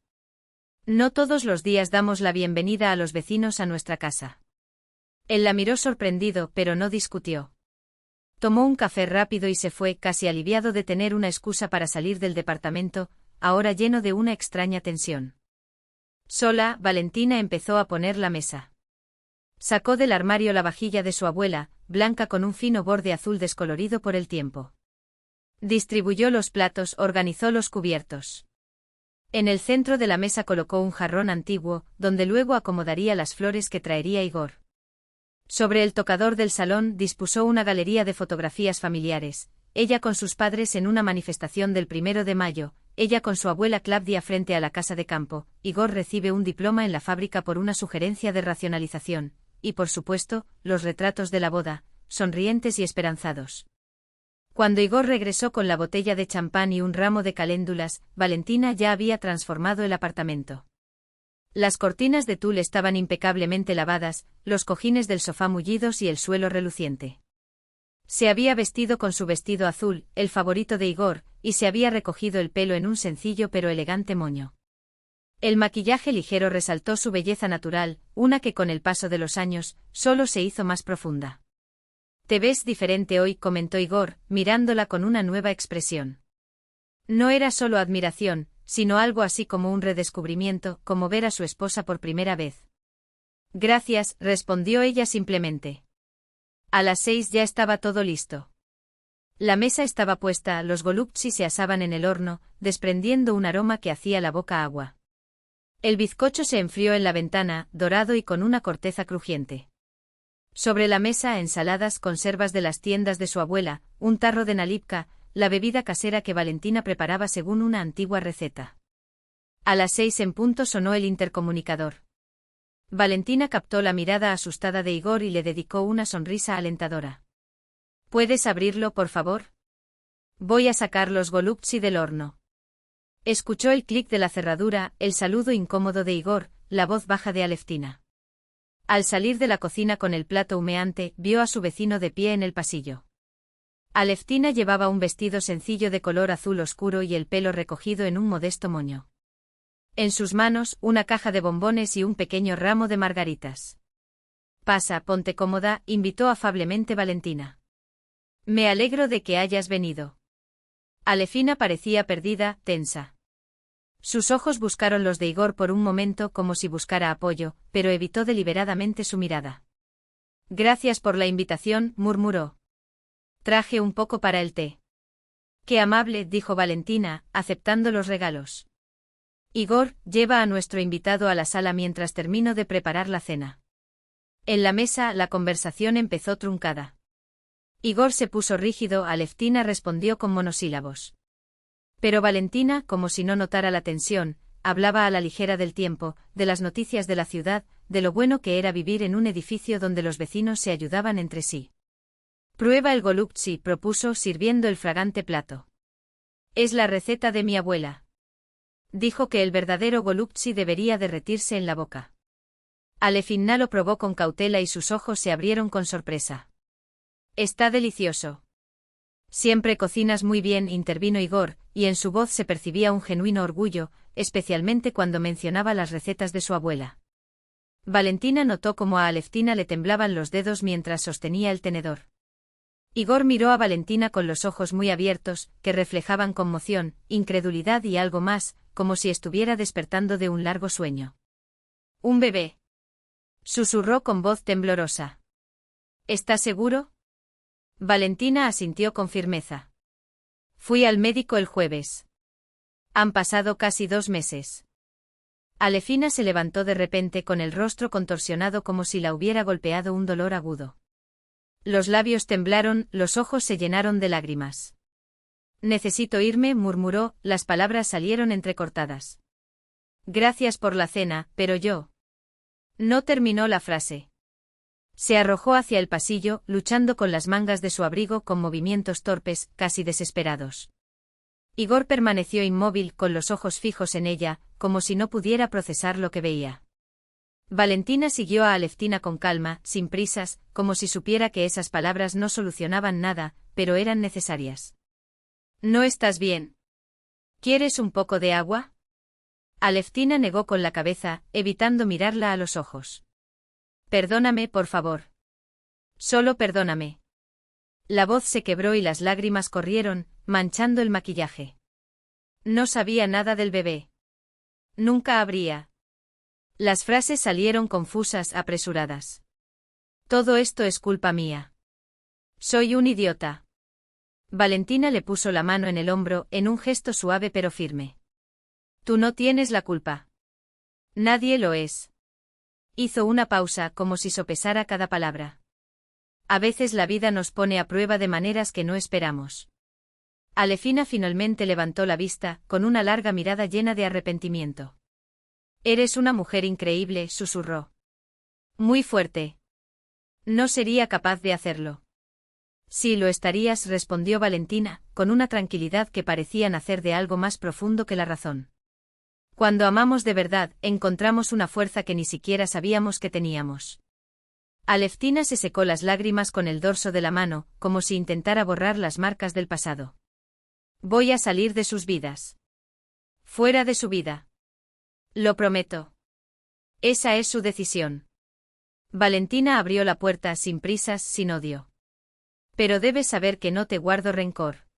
Speaker 1: No todos los días damos la bienvenida a los vecinos a nuestra casa. Él la miró sorprendido, pero no discutió. Tomó un café rápido y se fue, casi aliviado de tener una excusa para salir del departamento, ahora lleno de una extraña tensión. Sola, Valentina empezó a poner la mesa. Sacó del armario la vajilla de su abuela, blanca con un fino borde azul descolorido por el tiempo. Distribuyó los platos, organizó los cubiertos. En el centro de la mesa colocó un jarrón antiguo, donde luego acomodaría las flores que traería Igor. Sobre el tocador del salón dispuso una galería de fotografías familiares, ella con sus padres en una manifestación del 1 de mayo, ella con su abuela Claudia frente a la casa de campo, Igor recibe un diploma en la fábrica por una sugerencia de racionalización, y por supuesto, los retratos de la boda, sonrientes y esperanzados. Cuando Igor regresó con la botella de champán y un ramo de caléndulas, Valentina ya había transformado el apartamento. Las cortinas de tul estaban impecablemente lavadas, los cojines del sofá mullidos y el suelo reluciente. Se había vestido con su vestido azul, el favorito de Igor, y se había recogido el pelo en un sencillo pero elegante moño. El maquillaje ligero resaltó su belleza natural, una que con el paso de los años, solo se hizo más profunda. «Te ves diferente hoy», comentó Igor, mirándola con una nueva expresión. No era solo admiración, sino algo así como un redescubrimiento, como ver a su esposa por primera vez. «Gracias», respondió ella simplemente. A las 6 ya estaba todo listo. La mesa estaba puesta, los golubtsi se asaban en el horno, desprendiendo un aroma que hacía la boca agua. El bizcocho se enfrió en la ventana, dorado y con una corteza crujiente. Sobre la mesa, ensaladas, conservas de las tiendas de su abuela, un tarro de nalipka, la bebida casera que Valentina preparaba según una antigua receta. A las 6 en punto sonó el intercomunicador. Valentina captó la mirada asustada de Igor y le dedicó una sonrisa alentadora. ¿Puedes abrirlo, por favor? Voy a sacar los golubtsi del horno. Escuchó el clic de la cerradura, el saludo incómodo de Igor, la voz baja de Aleftina. Al salir de la cocina con el plato humeante, vio a su vecino de pie en el pasillo. Aleftina llevaba un vestido sencillo de color azul oscuro y el pelo recogido en un modesto moño. En sus manos, una caja de bombones y un pequeño ramo de margaritas. Pasa, ponte cómoda, invitó afablemente Valentina. Me alegro de que hayas venido. Alefina parecía perdida, tensa. Sus ojos buscaron los de Igor por un momento como si buscara apoyo, pero evitó deliberadamente su mirada. Gracias por la invitación, murmuró. Traje un poco para el té. Qué amable, dijo Valentina, aceptando los regalos. Igor, lleva a nuestro invitado a la sala mientras termino de preparar la cena. En la mesa, la conversación empezó truncada. Igor se puso rígido, Aleftina respondió con monosílabos. Pero Valentina, como si no notara la tensión, hablaba a la ligera del tiempo, de las noticias de la ciudad, de lo bueno que era vivir en un edificio donde los vecinos se ayudaban entre sí. Prueba el golubtsi, propuso, sirviendo el fragante plato. Es la receta de mi abuela. Dijo que el verdadero golubtsi debería derretirse en la boca. Alefina lo probó con cautela y sus ojos se abrieron con sorpresa. Está delicioso. Siempre cocinas muy bien, intervino Igor, y en su voz se percibía un genuino orgullo, especialmente cuando mencionaba las recetas de su abuela. Valentina notó cómo a Aleftina le temblaban los dedos mientras sostenía el tenedor. Igor miró a Valentina con los ojos muy abiertos, que reflejaban conmoción, incredulidad y algo más, como si estuviera despertando de un largo sueño. «Un bebé», susurró con voz temblorosa. «¿Estás seguro?» Valentina asintió con firmeza. Fui al médico el jueves. Han pasado casi 2 meses. Alefina se levantó de repente con el rostro contorsionado como si la hubiera golpeado un dolor agudo. Los labios temblaron, los ojos se llenaron de lágrimas. Necesito irme, murmuró, las palabras salieron entrecortadas. Gracias por la cena, pero yo. No terminó la frase. Se arrojó hacia el pasillo, luchando con las mangas de su abrigo con movimientos torpes, casi desesperados. Igor permaneció inmóvil, con los ojos fijos en ella, como si no pudiera procesar lo que veía. Valentina siguió a Aleftina con calma, sin prisas, como si supiera que esas palabras no solucionaban nada, pero eran necesarias. ¿No estás bien? ¿Quieres un poco de agua? Aleftina negó con la cabeza, evitando mirarla a los ojos. Perdóname, por favor. Solo perdóname. La voz se quebró y las lágrimas corrieron, manchando el maquillaje. No sabía nada del bebé. Nunca habría. Las frases salieron confusas, apresuradas. Todo esto es culpa mía. Soy un idiota. Valentina le puso la mano en el hombro, en un gesto suave pero firme. Tú no tienes la culpa. Nadie lo es. Hizo una pausa, como si sopesara cada palabra. A veces la vida nos pone a prueba de maneras que no esperamos. Alefina finalmente levantó la vista, con una larga mirada llena de arrepentimiento. Eres una mujer increíble, susurró. Muy fuerte. No sería capaz de hacerlo. Sí lo estarías, respondió Valentina, con una tranquilidad que parecía nacer de algo más profundo que la razón. Cuando amamos de verdad, encontramos una fuerza que ni siquiera sabíamos que teníamos. Aleftina se secó las lágrimas con el dorso de la mano, como si intentara borrar las marcas del pasado. Voy a salir de sus vidas. Fuera de su vida. Lo prometo. Esa es su decisión. Valentina abrió la puerta sin prisas, sin odio. Pero debes saber que no te guardo rencor.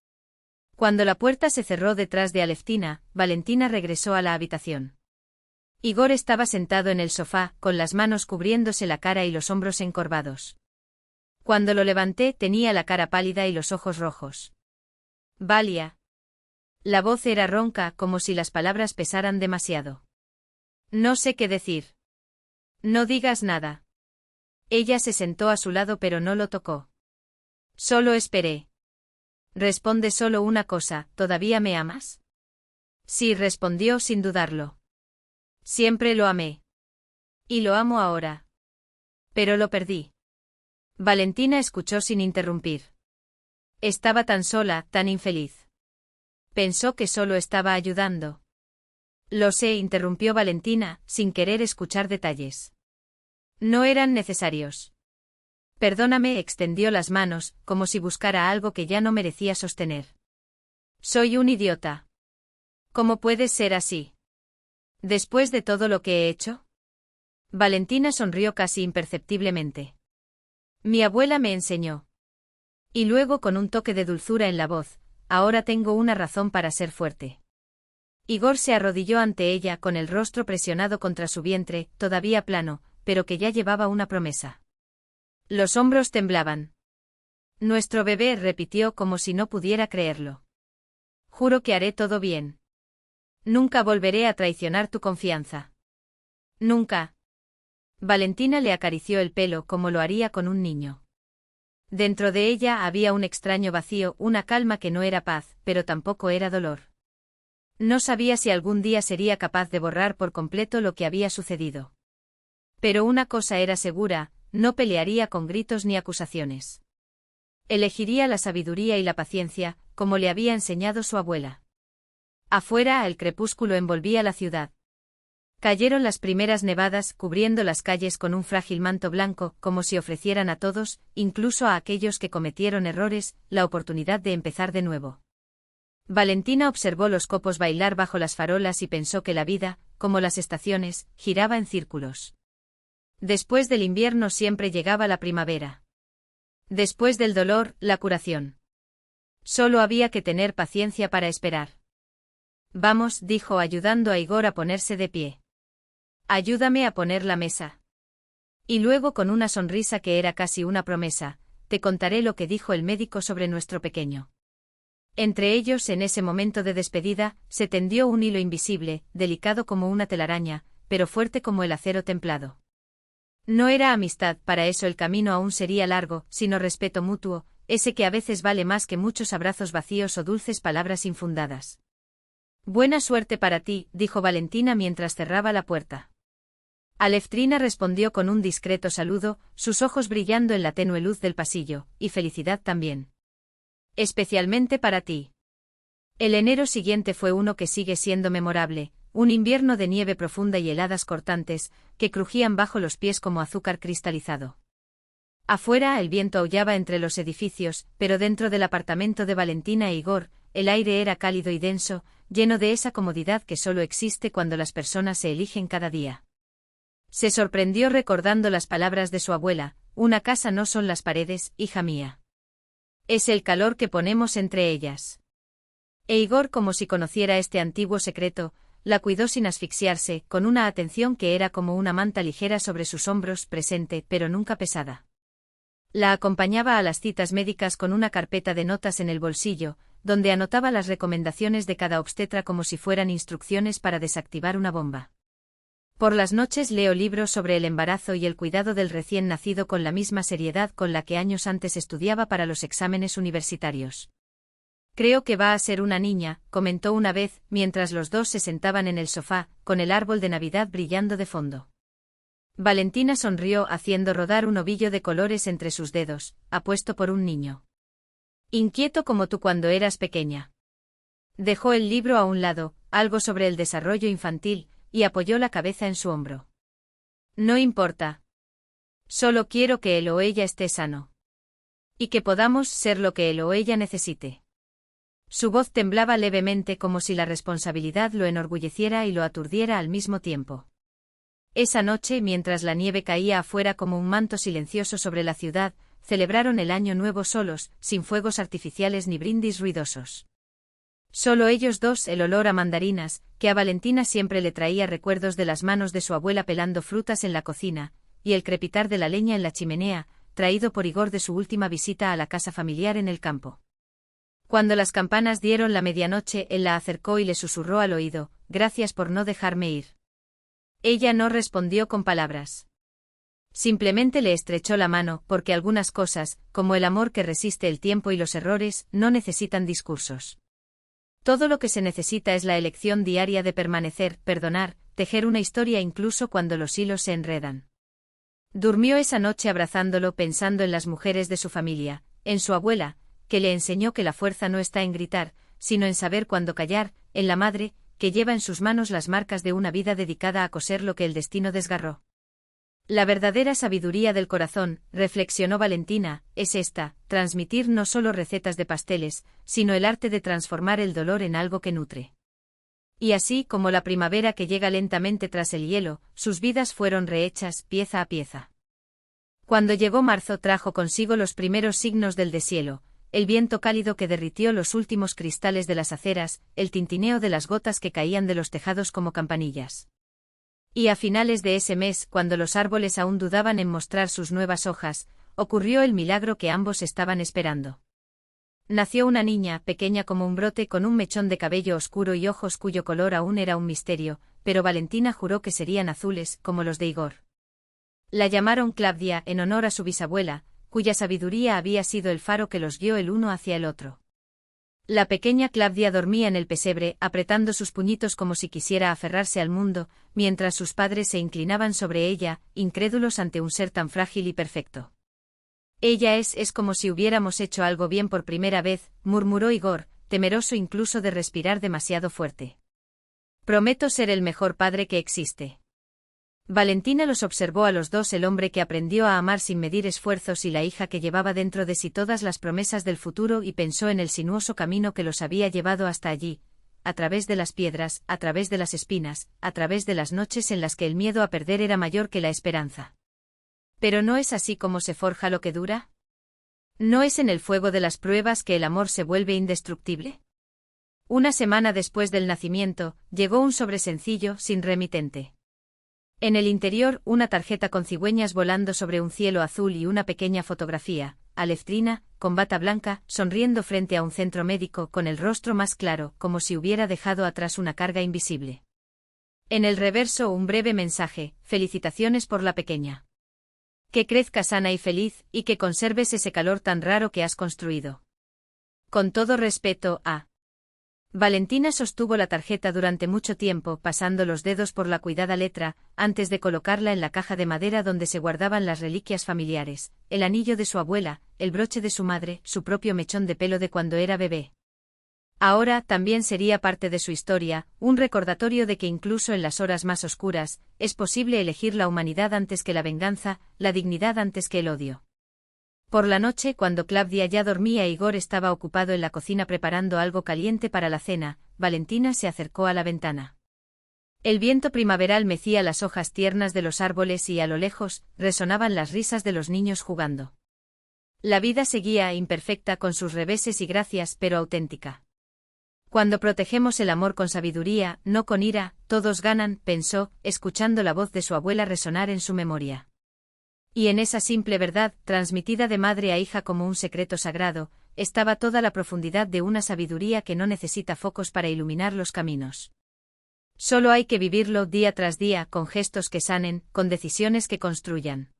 Speaker 1: Cuando la puerta se cerró detrás de Aleftina, Valentina regresó a la habitación. Igor estaba sentado en el sofá, con las manos cubriéndose la cara y los hombros encorvados. Cuando lo levanté tenía la cara pálida y los ojos rojos. Valia. La voz era ronca, como si las palabras pesaran demasiado. No sé qué decir. No digas nada. Ella se sentó a su lado pero no lo tocó. Solo esperé. Responde solo una cosa, ¿todavía me amas? Sí, respondió sin dudarlo. Siempre lo amé. Y lo amo ahora. Pero lo perdí. Valentina escuchó sin interrumpir. Estaba tan sola, tan infeliz. Pensó que solo estaba ayudando. Lo sé, interrumpió Valentina, sin querer escuchar detalles. No eran necesarios. Perdóname, extendió las manos, como si buscara algo que ya no merecía sostener. Soy un idiota. ¿Cómo puedes ser así? ¿Después de todo lo que he hecho? Valentina sonrió casi imperceptiblemente. Mi abuela me enseñó. Y luego con un toque de dulzura en la voz, ahora tengo una razón para ser fuerte. Igor se arrodilló ante ella con el rostro presionado contra su vientre, todavía plano, pero que ya llevaba una promesa. Los hombros temblaban. Nuestro bebé, repitió como si no pudiera creerlo. Juro que haré todo bien. Nunca volveré a traicionar tu confianza. Nunca. Valentina le acarició el pelo como lo haría con un niño. Dentro de ella había un extraño vacío, una calma que no era paz, pero tampoco era dolor. No sabía si algún día sería capaz de borrar por completo lo que había sucedido. Pero una cosa era segura, no pelearía con gritos ni acusaciones. Elegiría la sabiduría y la paciencia, como le había enseñado su abuela. Afuera, el crepúsculo envolvía la ciudad. Cayeron las primeras nevadas, cubriendo las calles con un frágil manto blanco, como si ofrecieran a todos, incluso a aquellos que cometieron errores, la oportunidad de empezar de nuevo. Valentina observó los copos bailar bajo las farolas y pensó que la vida, como las estaciones, giraba en círculos. Después del invierno siempre llegaba la primavera. Después del dolor, la curación. Solo había que tener paciencia para esperar. Vamos, dijo ayudando a Igor a ponerse de pie. Ayúdame a poner la mesa. Y luego con una sonrisa que era casi una promesa, te contaré lo que dijo el médico sobre nuestro pequeño. Entre ellos, en ese momento de despedida, se tendió un hilo invisible, delicado como una telaraña, pero fuerte como el acero templado. No era amistad, para eso el camino aún sería largo, sino respeto mutuo, ese que a veces vale más que muchos abrazos vacíos o dulces palabras infundadas. Buena suerte para ti, dijo Valentina mientras cerraba la puerta. Aleftrina respondió con un discreto saludo, sus ojos brillando en la tenue luz del pasillo, y felicidad también. Especialmente para ti. El enero siguiente fue uno que sigue siendo memorable, un invierno de nieve profunda y heladas cortantes, que crujían bajo los pies como azúcar cristalizado. Afuera el viento aullaba entre los edificios, pero dentro del apartamento de Valentina e Igor, el aire era cálido y denso, lleno de esa comodidad que solo existe cuando las personas se eligen cada día. Se sorprendió recordando las palabras de su abuela, una casa no son las paredes, hija mía. Es el calor que ponemos entre ellas. E Igor, como si conociera este antiguo secreto, la cuidó sin asfixiarse, con una atención que era como una manta ligera sobre sus hombros, presente, pero nunca pesada. La acompañaba a las citas médicas con una carpeta de notas en el bolsillo, donde anotaba las recomendaciones de cada obstetra como si fueran instrucciones para desactivar una bomba. Por las noches leo libros sobre el embarazo y el cuidado del recién nacido con la misma seriedad con la que años antes estudiaba para los exámenes universitarios. Creo que va a ser una niña, comentó una vez, mientras los dos se sentaban en el sofá, con el árbol de Navidad brillando de fondo. Valentina sonrió haciendo rodar un ovillo de colores entre sus dedos, apuesto por un niño. Inquieto como tú cuando eras pequeña. Dejó el libro a un lado, algo sobre el desarrollo infantil, y apoyó la cabeza en su hombro. No importa. Solo quiero que él o ella esté sano. Y que podamos ser lo que él o ella necesite. Su voz temblaba levemente como si la responsabilidad lo enorgulleciera y lo aturdiera al mismo tiempo. Esa noche, mientras la nieve caía afuera como un manto silencioso sobre la ciudad, celebraron el año nuevo solos, sin fuegos artificiales ni brindis ruidosos. Solo ellos dos, el olor a mandarinas, que a Valentina siempre le traía recuerdos de las manos de su abuela pelando frutas en la cocina, y el crepitar de la leña en la chimenea, traído por Igor de su última visita a la casa familiar en el campo. Cuando las campanas dieron la medianoche, él la acercó y le susurró al oído, «Gracias por no dejarme ir». Ella no respondió con palabras. Simplemente le estrechó la mano, porque algunas cosas, como el amor que resiste el tiempo y los errores, no necesitan discursos. Todo lo que se necesita es la elección diaria de permanecer, perdonar, tejer una historia incluso cuando los hilos se enredan. Durmió esa noche abrazándolo pensando en las mujeres de su familia, en su abuela, que le enseñó que la fuerza no está en gritar, sino en saber cuándo callar, en la madre, que lleva en sus manos las marcas de una vida dedicada a coser lo que el destino desgarró. La verdadera sabiduría del corazón, reflexionó Valentina, es esta, transmitir no solo recetas de pasteles, sino el arte de transformar el dolor en algo que nutre. Y así como la primavera que llega lentamente tras el hielo, sus vidas fueron rehechas pieza a pieza. Cuando llegó marzo trajo consigo los primeros signos del deshielo, el viento cálido que derritió los últimos cristales de las aceras, el tintineo de las gotas que caían de los tejados como campanillas. Y a finales de ese mes, cuando los árboles aún dudaban en mostrar sus nuevas hojas, ocurrió el milagro que ambos estaban esperando. Nació una niña, pequeña como un brote, con un mechón de cabello oscuro y ojos cuyo color aún era un misterio, pero Valentina juró que serían azules, como los de Igor. La llamaron Claudia en honor a su bisabuela, cuya sabiduría había sido el faro que los guió el uno hacia el otro. La pequeña Claudia dormía en el pesebre, apretando sus puñitos como si quisiera aferrarse al mundo, mientras sus padres se inclinaban sobre ella, incrédulos ante un ser tan frágil y perfecto. Ella es como si hubiéramos hecho algo bien por primera vez, murmuró Igor, temeroso incluso de respirar demasiado fuerte. Prometo ser el mejor padre que existe. Valentina los observó a los dos, el hombre que aprendió a amar sin medir esfuerzos y la hija que llevaba dentro de sí todas las promesas del futuro, y pensó en el sinuoso camino que los había llevado hasta allí, a través de las piedras, a través de las espinas, a través de las noches en las que el miedo a perder era mayor que la esperanza. ¿Pero no es así como se forja lo que dura? ¿No es en el fuego de las pruebas que el amor se vuelve indestructible? Una semana después del nacimiento, llegó un sobre sencillo, sin remitente. En el interior, una tarjeta con cigüeñas volando sobre un cielo azul y una pequeña fotografía, Aleftrina, con bata blanca, sonriendo frente a un centro médico, con el rostro más claro, como si hubiera dejado atrás una carga invisible. En el reverso un breve mensaje: felicitaciones por la pequeña. Que crezca sana y feliz, y que conserves ese calor tan raro que has construido. Con todo respeto, a... Valentina sostuvo la tarjeta durante mucho tiempo, pasando los dedos por la cuidada letra, antes de colocarla en la caja de madera donde se guardaban las reliquias familiares, el anillo de su abuela, el broche de su madre, su propio mechón de pelo de cuando era bebé. Ahora también sería parte de su historia, un recordatorio de que incluso en las horas más oscuras, es posible elegir la humanidad antes que la venganza, la dignidad antes que el odio. Por la noche, cuando Claudia ya dormía e Igor estaba ocupado en la cocina preparando algo caliente para la cena, Valentina se acercó a la ventana. El viento primaveral mecía las hojas tiernas de los árboles y a lo lejos resonaban las risas de los niños jugando. La vida seguía imperfecta con sus reveses y gracias, pero auténtica. Cuando protegemos el amor con sabiduría, no con ira, todos ganan, pensó, escuchando la voz de su abuela resonar en su memoria. Y en esa simple verdad, transmitida de madre a hija como un secreto sagrado, estaba toda la profundidad de una sabiduría que no necesita focos para iluminar los caminos. Solo hay que vivirlo día tras día, con gestos que sanen, con decisiones que construyan.